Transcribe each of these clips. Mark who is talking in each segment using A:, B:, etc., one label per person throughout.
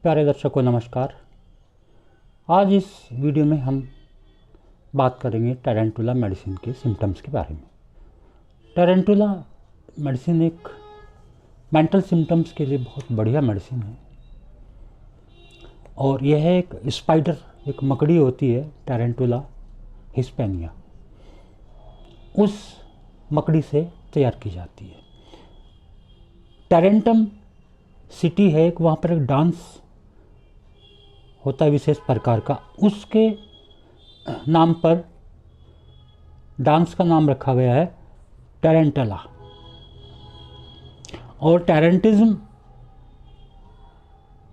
A: प्यारे दर्शकों नमस्कार। आज इस वीडियो में हम बात करेंगे टैरेंटुला मेडिसिन के सिम्टम्स के बारे में। टैरेंटुला मेडिसिन एक मेंटल सिम्टम्स के लिए बहुत बढ़िया मेडिसिन है और यह एक स्पाइडर, एक मकड़ी होती है टैरेंटुला हिस्पैनिया, उस मकड़ी से तैयार की जाती है। टैरेंटम सिटी है एक, वहाँ पर एक डांस होता है विशेष प्रकार का, उसके नाम पर डांस का नाम रखा गया है टैरेंटला। और टैरेंटिज्म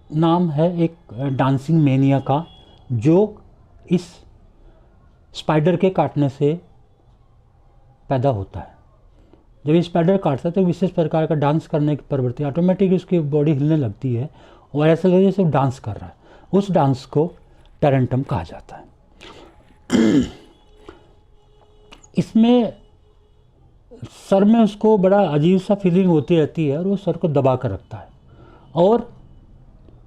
A: नाम है एक डांसिंग मेनिया का, जो इस स्पाइडर के काटने से पैदा होता है। जब ये स्पाइडर काटता है तो विशेष प्रकार का डांस करने की प्रवृत्ति, ऑटोमेटिक उसकी बॉडी हिलने लगती है और ऐसा लगे जैसे डांस कर रहा है। उस डांस को टैरेंटम कहा जाता है। इसमें सर में उसको बड़ा अजीब सा फीलिंग होती रहती है और वो सर को दबा कर रखता है और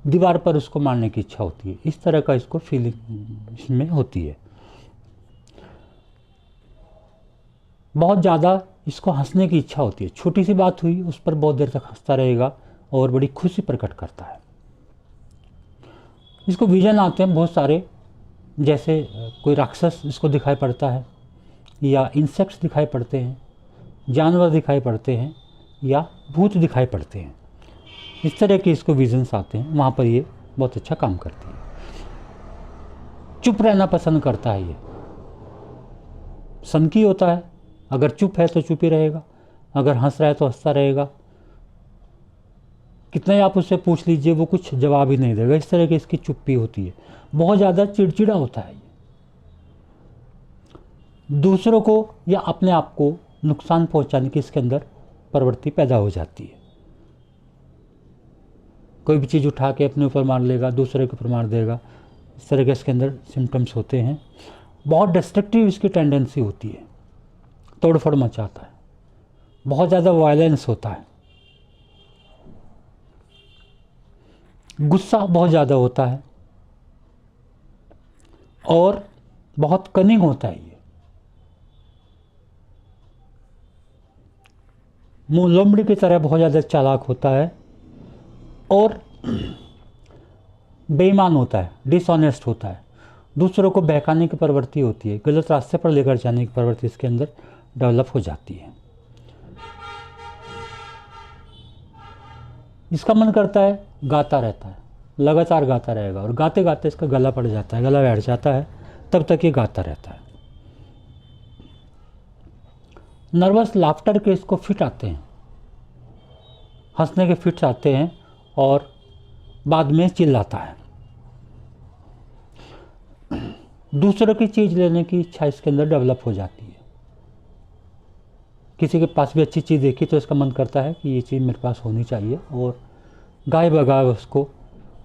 A: दीवार पर उसको मारने की इच्छा होती है। इस तरह का इसको फीलिंग इसमें होती है। बहुत ज़्यादा इसको हंसने की इच्छा होती है। छोटी सी बात हुई उस पर बहुत देर तक हंसता रहेगा और बड़ी खुशी प्रकट करता है। इसको विजन आते हैं बहुत सारे, जैसे कोई राक्षस इसको दिखाई पड़ता है या इंसेक्ट्स दिखाई पड़ते हैं, जानवर दिखाई पड़ते हैं या भूत दिखाई पड़ते हैं। इस तरह के इसको विजन्स आते हैं, वहाँ पर ये बहुत अच्छा काम करती है। चुप रहना पसंद करता है ये, सनकी होता है, अगर चुप है तो चुप ही रहेगा, अगर हंस रहा है तो हंसता रहेगा। कितना ही आप उससे पूछ लीजिए वो कुछ जवाब ही नहीं देगा। इस तरह की इसकी चुप्पी होती है। बहुत ज़्यादा चिड़चिड़ा होता है ये, दूसरों को या अपने आप को नुकसान पहुंचाने की इसके अंदर प्रवृत्ति पैदा हो जाती है। कोई भी चीज़ उठा के अपने ऊपर मार लेगा, दूसरे के ऊपर मार देगा। इस तरह के इसके अंदर सिम्टम्स होते हैं। बहुत डिस्ट्रक्टिव इसकी टेंडेंसी होती है, तोड़फोड़ मचाता है, बहुत ज़्यादा वायलेंस होता है, गुस्सा बहुत ज़्यादा होता है और बहुत कनिंग होता है ये। मुंह लोमड़ी की तरह बहुत ज़्यादा चालाक होता है और बेईमान होता है, डिसऑनेस्ट होता है। दूसरों को बहकाने की प्रवृत्ति होती है, गलत रास्ते पर लेकर जाने की प्रवृत्ति इसके अंदर डेवलप हो जाती है। इसका मन करता है गाता रहता है, लगातार गाता रहेगा और गाते गाते इसका गला पड़ जाता है, गला बैठ जाता है, तब तक ये गाता रहता है। नर्वस लाफ्टर के इसको फिट आते हैं, हंसने के फिट्स आते हैं और बाद में चिल्लाता है। दूसरों की चीज़ लेने की इच्छा इसके अंदर डेवलप हो जाती है। किसी के पास भी अच्छी चीज़ देखी तो इसका मन करता है कि ये चीज़ मेरे पास होनी चाहिए और गाय बगाए उसको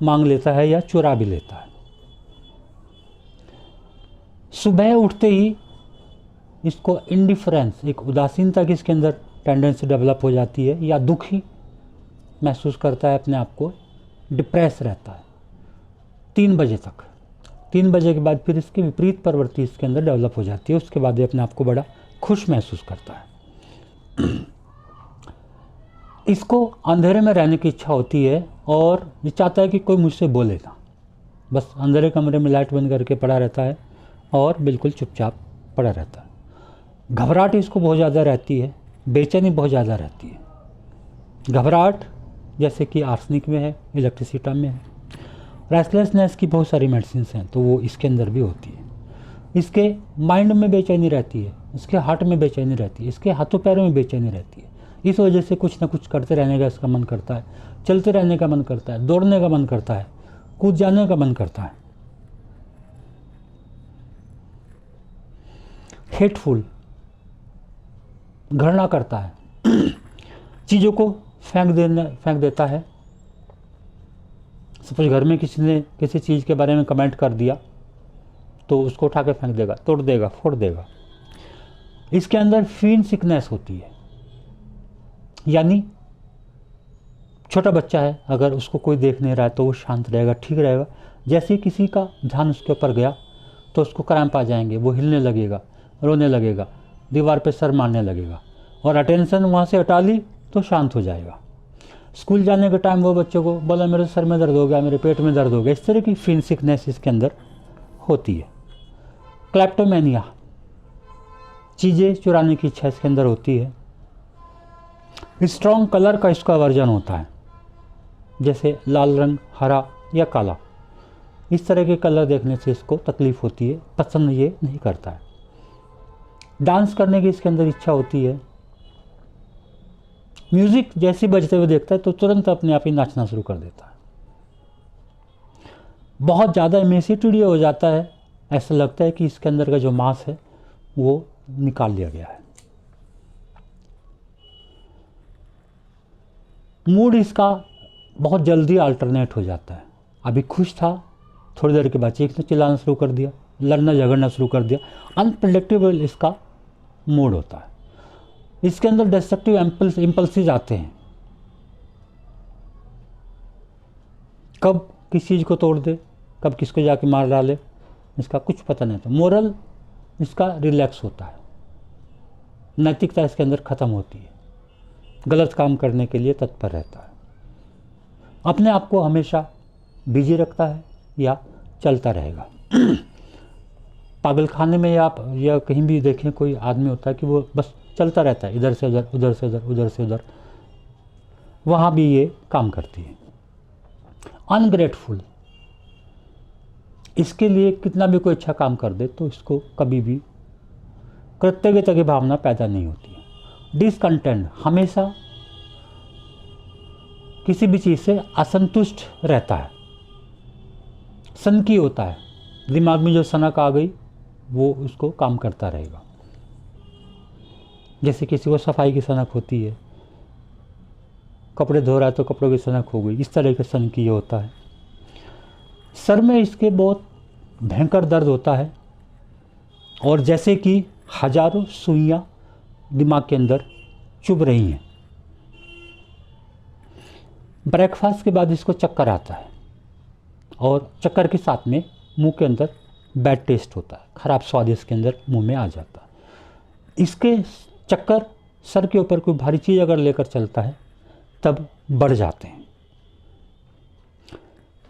A: मांग लेता है या चुरा भी लेता है। सुबह उठते ही इसको इंडिफरेंस, एक उदासीनता की इसके अंदर टेंडेंसी डेवलप हो जाती है या दुखी महसूस करता है, अपने आप को डिप्रेस रहता है 3 बजे तक। 3 बजे के बाद फिर इसकी विपरीत प्रवृत्ति इसके अंदर डेवलप हो जाती है। उसके बाद ये अपने आप को बड़ा खुश महसूस करता है। इसको अंधेरे में रहने की इच्छा होती है और ये चाहता है कि कोई मुझसे बोले ना। बस अंधेरे कमरे में लाइट बंद करके पड़ा रहता है और बिल्कुल चुपचाप पड़ा रहता है। घबराहट इसको बहुत ज़्यादा रहती है, बेचैनी बहुत ज़्यादा रहती है। घबराहट जैसे कि आर्सेनिक में है, इलेक्ट्रिसिटा में है। रेस्टलेसनेस की बहुत सारी मेडिसिन हैं तो वो इसके अंदर भी होती है। इसके माइंड में बेचैनी रहती है, इसके हार्ट में बेचैनी रहती है, इसके हाथों पैरों में बेचैनी रहती है। इस वजह से कुछ ना कुछ करते रहने का इसका मन करता है, चलते रहने का मन करता है, दौड़ने का मन करता है, कूद जाने का मन करता है। हेटफुल, घृणा करता है, चीज़ों को फेंक देता है। सपोज घर में किसी ने किसी चीज़ के बारे में कमेंट कर दिया तो उसको उठा के फेंक देगा, तोड़ देगा, फोड़ देगा। इसके अंदर फीन सिकनेस होती है, यानी छोटा बच्चा है, अगर उसको कोई देख नहीं रहा है तो वो शांत रहेगा, ठीक रहेगा। जैसे ही किसी का ध्यान उसके ऊपर गया तो उसको क्रैम्प आ जाएंगे, वो हिलने लगेगा, रोने लगेगा, दीवार पे सर मारने लगेगा, और अटेंशन वहाँ से हटा ली तो शांत हो जाएगा। स्कूल जाने के टाइम वो बच्चों को बोला मेरे सर में दर्द हो गया, मेरे पेट में दर्द हो गया, इस तरह की फील सिकनेस इसके अंदर होती है। क्लैप्टोमेनिया, चीज़ें चुराने की इच्छा इसके अंदर होती है। स्ट्रॉन्ग कलर का इसका वर्जन होता है, जैसे लाल रंग, हरा या काला, इस तरह के कलर देखने से इसको तकलीफ़ होती है, पसंद ये नहीं करता है। डांस करने की इसके अंदर इच्छा होती है। म्यूज़िक जैसे बजते हुए देखता है तो तुरंत अपने आप ही नाचना शुरू कर देता है। बहुत ज़्यादा इमेसिएटेड हो जाता है, ऐसा लगता है कि इसके अंदर का जो मांस है वो निकाल लिया गया है। मूड इसका बहुत जल्दी अल्टरनेट हो जाता है। अभी खुश था, थोड़ी देर के बाद चीखना चिल्लाना शुरू कर दिया, लड़ना झगड़ना शुरू कर दिया। अनप्रेडिक्टेबल इसका मूड होता है। इसके अंदर डिस्ट्रक्टिव इम्पल्सिस आते हैं, कब किस चीज़ को तोड़ दे, कब किसको जाके मार डाले, इसका कुछ पता नहीं था। मोरल इसका रिलैक्स होता है, नैतिकता इसके अंदर ख़त्म होती है, गलत काम करने के लिए तत्पर रहता है, अपने आप को हमेशा बिजी रखता है या चलता रहेगा। पागलखाने में या कहीं भी देखें कोई आदमी होता है कि वो बस चलता रहता है, इधर से उधर, उधर से उधर, उधर से उधर, वहाँ भी ये काम करती है। अनग्रेटफुल, इसके लिए कितना भी कोई अच्छा काम कर दे तो इसको कभी भी कृतज्ञता की भावना पैदा नहीं होती है। डिसकंटेंट, हमेशा किसी भी चीज़ से असंतुष्ट रहता है, सनकी होता है, दिमाग में जो सनक आ गई वो उसको काम करता रहेगा। जैसे किसी को सफाई की सनक होती है, कपड़े धो रहा है तो कपड़ों की सनक हो गई, इस तरह के सनकी होता है। सर में इसके बहुत भयंकर दर्द होता है, और जैसे कि हजारों सुइयाँ दिमाग के अंदर चुभ रही हैं। ब्रेकफास्ट के बाद इसको चक्कर आता है, और चक्कर के साथ में मुंह के अंदर बैड टेस्ट होता है, ख़राब स्वाद इसके अंदर मुंह में आ जाता है। इसके चक्कर सर के ऊपर कोई भारी चीज़ अगर लेकर चलता है तब बढ़ जाते हैं।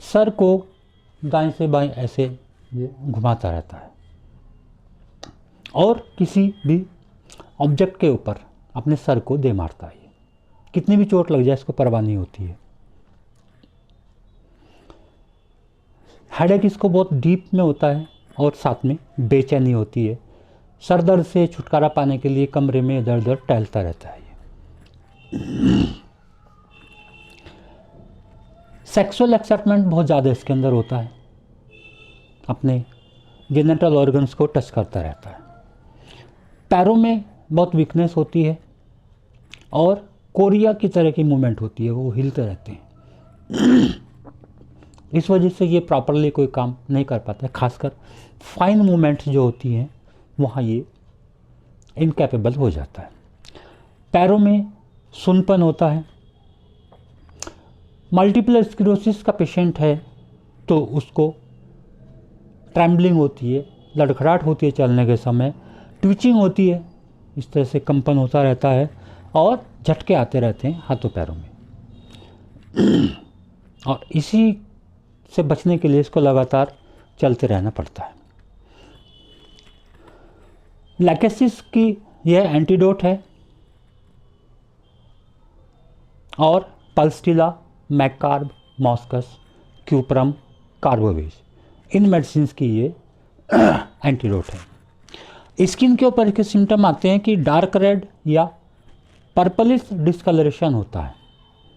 A: सर को दाएं से बाएं ऐसे घुमाता रहता है, और किसी भी ऑब्जेक्ट के ऊपर अपने सर को दे मारता है। कितनी भी चोट लग जाए इसको परवाह नहीं होती है। हेडेक इसको बहुत डीप में होता है, और साथ में बेचैनी होती है। सर दर्द से छुटकारा पाने के लिए कमरे में इधर उधर टहलता रहता है। सेक्सुअल एक्साइटमेंट बहुत ज़्यादा इसके अंदर होता है, अपने जेनिटल ऑर्गन्स को टच करता रहता है। पैरों में बहुत वीकनेस होती है, और कोरिया की तरह की मूवमेंट होती है, वो हिलते रहते हैं। इस वजह से ये प्रॉपरली कोई काम नहीं कर पाता है, खासकर फाइन मूवमेंट्स जो होती हैं वहाँ ये इनकैपेबल हो जाता है। पैरों में सुनपन होता है। मल्टीपल स्क्लेरोसिस का पेशेंट है तो उसको ट्रैम्बलिंग होती है, लड़खड़ाहट होती है चलने के समय, ट्विचिंग होती है, इस तरह से कंपन होता रहता है, और झटके आते रहते हैं हाथों पैरों में। और इसी से बचने के लिए इसको लगातार चलते रहना पड़ता है। लैकेसिस की यह एंटीडोट है, और पल्सटिला, मैककार्ब, मॉस्कस, क्यूप्रम, कार्बोवेज, इन मेडिसिन की ये एंटीडोट है। स्किन के ऊपर के सिम्टम आते हैं कि डार्क रेड या पर्पलिश डिस्कलरेशन होता है,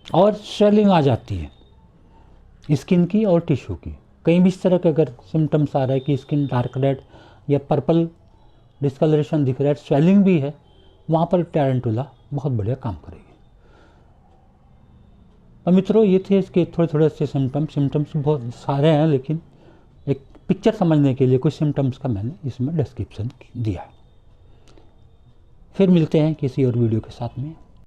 A: और स्वेलिंग आ जाती है स्किन की और टिश्यू की। कहीं भी इस तरह के अगर सिम्टम्स आ रहा है कि स्किन डार्क रेड या पर्पल डिस्कलरेशन दिख रहा है, स्वेलिंग भी है, वहाँ पर टैरेंटुला बहुत बढ़िया काम करेगी। और मित्रों, ये थे इसके थोड़े थोड़े से सिम्टम्स बहुत सारे हैं, लेकिन एक पिक्चर समझने के लिए कुछ सिम्टम्स का मैंने इसमें डिस्क्रिप्शन दिया है। फिर मिलते हैं किसी और वीडियो के साथ में।